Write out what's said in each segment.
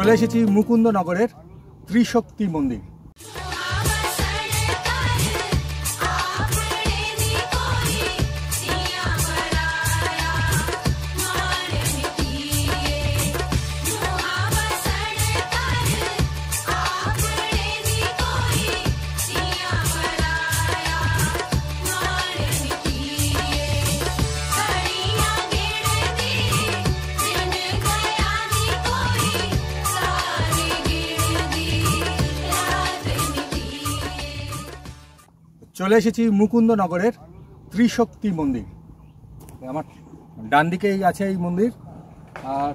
চলে এসেছি মুকুন্দনগরের ত্রিশক্তি মন্দির। চলে এসেছি মুকুন্দনগরের ত্রিশক্তি মন্দির। আমার ডান দিকেই আছে এই মন্দির, আর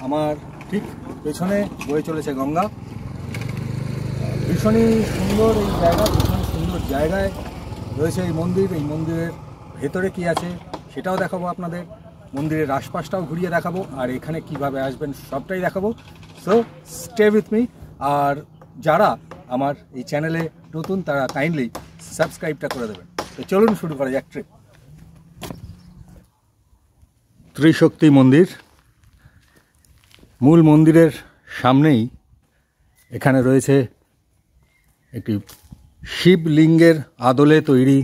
আমার ঠিক পেছনে বয়ে চলেছে গঙ্গা। ভীষণই সুন্দর এই জায়গা, ভীষণ সুন্দর জায়গায় রয়েছে এই মন্দির। এই মন্দিরের ভেতরে কি আছে সেটাও দেখাবো আপনাদের, মন্দিরের আশপাশটাও ঘুরিয়ে দেখাবো, আর এখানে কিভাবে আসবেন সবটাই দেখাবো। So stay with me. আর যারা আমার এই চ্যানেলে নতুন তারা কাইন্ডলি সাবস্ক্রাইবটা করে দেবেন। তো চলুন শুরু করা যাক ট্রিপ। ত্রিশক্তি মন্দির, মূল মন্দিরের সামনেই এখানে রয়েছে একটি শিবলিঙ্গের আদলে তৈরি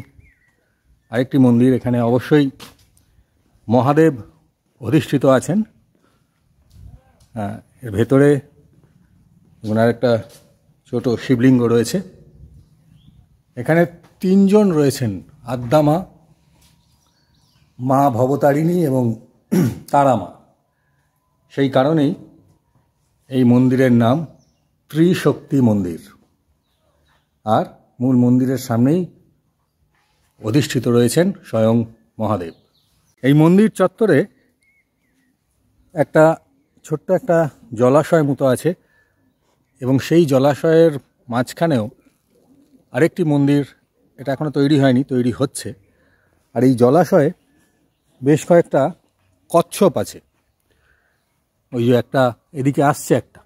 আরেকটি মন্দির। এখানে অবশ্যই মহাদেব অধিষ্ঠিত আছেন। এর ভেতরে ওনার একটা ছোট শিবলিঙ্গ রয়েছে। এখানে তিনজন রয়েছেন, আদ্যামা, মা ভবতারিণী এবং তারামা। সেই কারণেই এই মন্দিরের নাম ত্রিশক্তি মন্দির। আর মূল মন্দিরের সামনেই অধিষ্ঠিত রয়েছেন স্বয়ং মহাদেব। এই মন্দির চত্বরে একটা ছোট্ট একটা জলাশয় মতো আছে, এবং সেই জলাশয়ের মাঝখানেও আরেকটি মন্দির, এটা এখনও তৈরি হয়নি, তৈরি হচ্ছে। আর এই জলাশয়ে বেশ কয়েকটা কচ্ছপ আছে। ওই যে একটা এদিকে আসছে একটা।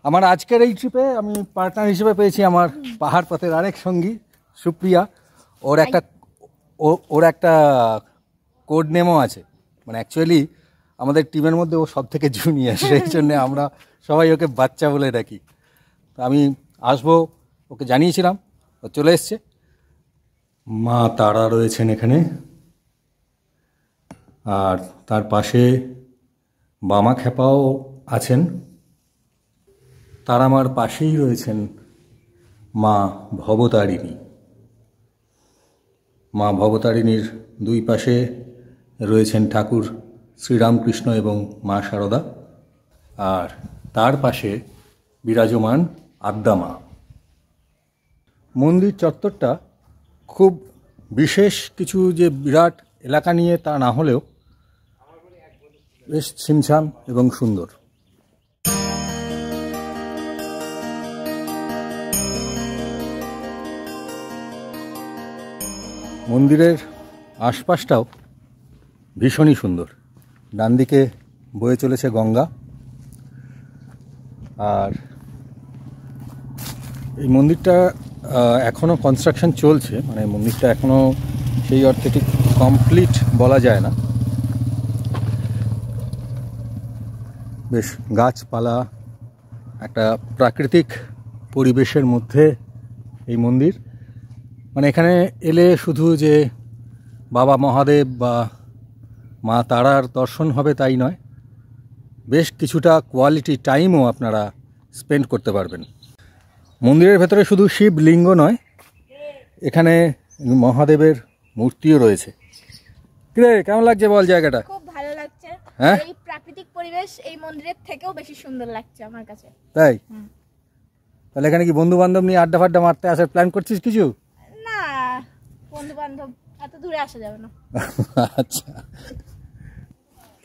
আমার আজকের এই ট্রিপে আমি পার্টনার হিসেবে পেয়েছি আমার পাহাড় পথের আরেক সঙ্গী সুপ্রিয়া। ওর একটা কোড নেমও আছে, মানে অ্যাকচুয়ালি আমাদের টিমের মধ্যে ও সব থেকে জুনিয়র, সেই জন্য আমরা সবাই ওকে বাচ্চা বলে ডাকি। তো আমি আসবো ওকে জানিয়েছিলাম, ও চলে এসছে। মা তারা রয়েছেন এখানে, আর তার পাশে বামা খেপাও আছেন। তারামার পাশেই রয়েছেন মা ভবতারিণী। মা ভবতারিণীর দুই পাশে রয়েছেন ঠাকুর শ্রীরামকৃষ্ণ এবং মা শারদা, আর তার পাশে বিরাজমান আদ্যামা। মন্দির চত্বরটা খুব বিশেষ কিছু যে বিরাট এলাকা নিয়ে তা না হলেও বেশ ছিমছাম এবং সুন্দর। মন্দিরের আশপাশটাও ভীষণই সুন্দর। ডান দিকে বয়ে চলেছে গঙ্গা, আর এই মন্দিরটা এখনও কনস্ট্রাকশন চলছে, মানে মন্দিরটা এখনও সেই অর্থে ঠিক কমপ্লিট বলা যায় না। বেশ গাছপালা, একটা প্রাকৃতিক পরিবেশের মধ্যে এই মন্দির। মানে এখানে এলে শুধু যে বাবা মহাদেব বা মা তারার দর্শন হবে তাই নয়, বেশ কিছুটা কোয়ালিটি টাইমও আপনারা স্পেন্ড করতে পারবেন। মন্দিরের ভেতরে শুধু শিবলিঙ্গ নয়, এখানে মহাদেবের মূর্তিও রয়েছে। কিরে, কেমন লাগছে বল জায়গাটা? খুব ভালো লাগছে। হ্যাঁ, এই প্রাকৃতিক পরিবেশ এই মন্দিরের থেকেও বেশি সুন্দর লাগছে আমার কাছে। তাই? তাহলে এখানে কি বন্ধু বান্ধব নিয়ে আড্ডা ফাড্ডা মারতে আসার প্ল্যান করছিস কিছু? না, বন্ধু বান্ধব এত দূরে আসা যাবে না। আচ্ছা,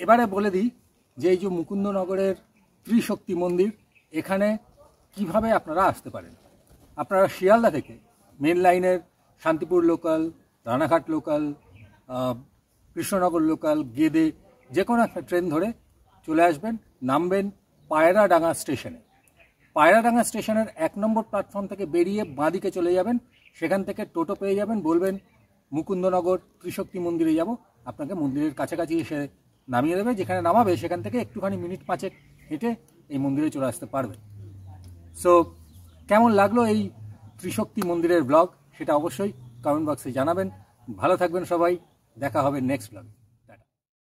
এবারে বলে দিই যে এই যে মুকুন্দনগরের ত্রিশক্তি মন্দির, এখানে কিভাবে আপনারা আসতে পারেন। আপনারা শিয়ালদা থেকে মেন লাইনের Shantipur local, Ranaghat local, Krishnanagar local, Gede যে কোনো একটা ট্রেন ধরে চলে আসবেন, নামবেন পায়রাডাঙ্গা স্টেশনে। পায়রাডাঙ্গা স্টেশনের 1 নম্বর প্ল্যাটফর্ম থেকে বেরিয়ে বাঁদিকে চলে যাবেন, সেখান থেকে টোটো পেয়ে যাবেন। বলবেন মুকুন্দনগর ত্রিশক্তি মন্দিরে যাব, আপনাকে মন্দিরের কাছাকাছি এসে নামিয়ে দেবে, যেখানে নামাবে সেখান থেকে একটুখানি মিনিট 5 হেঁটে এই মন্দিরে চলে আসতে পারবে। সো কেমন লাগলো এই ত্রিশক্তি মন্দিরের ব্লগ সেটা অবশ্যই কমেন্ট বক্সে জানাবেন। ভালো থাকবেন সবাই, দেখা হবে নেক্সট ব্লগে।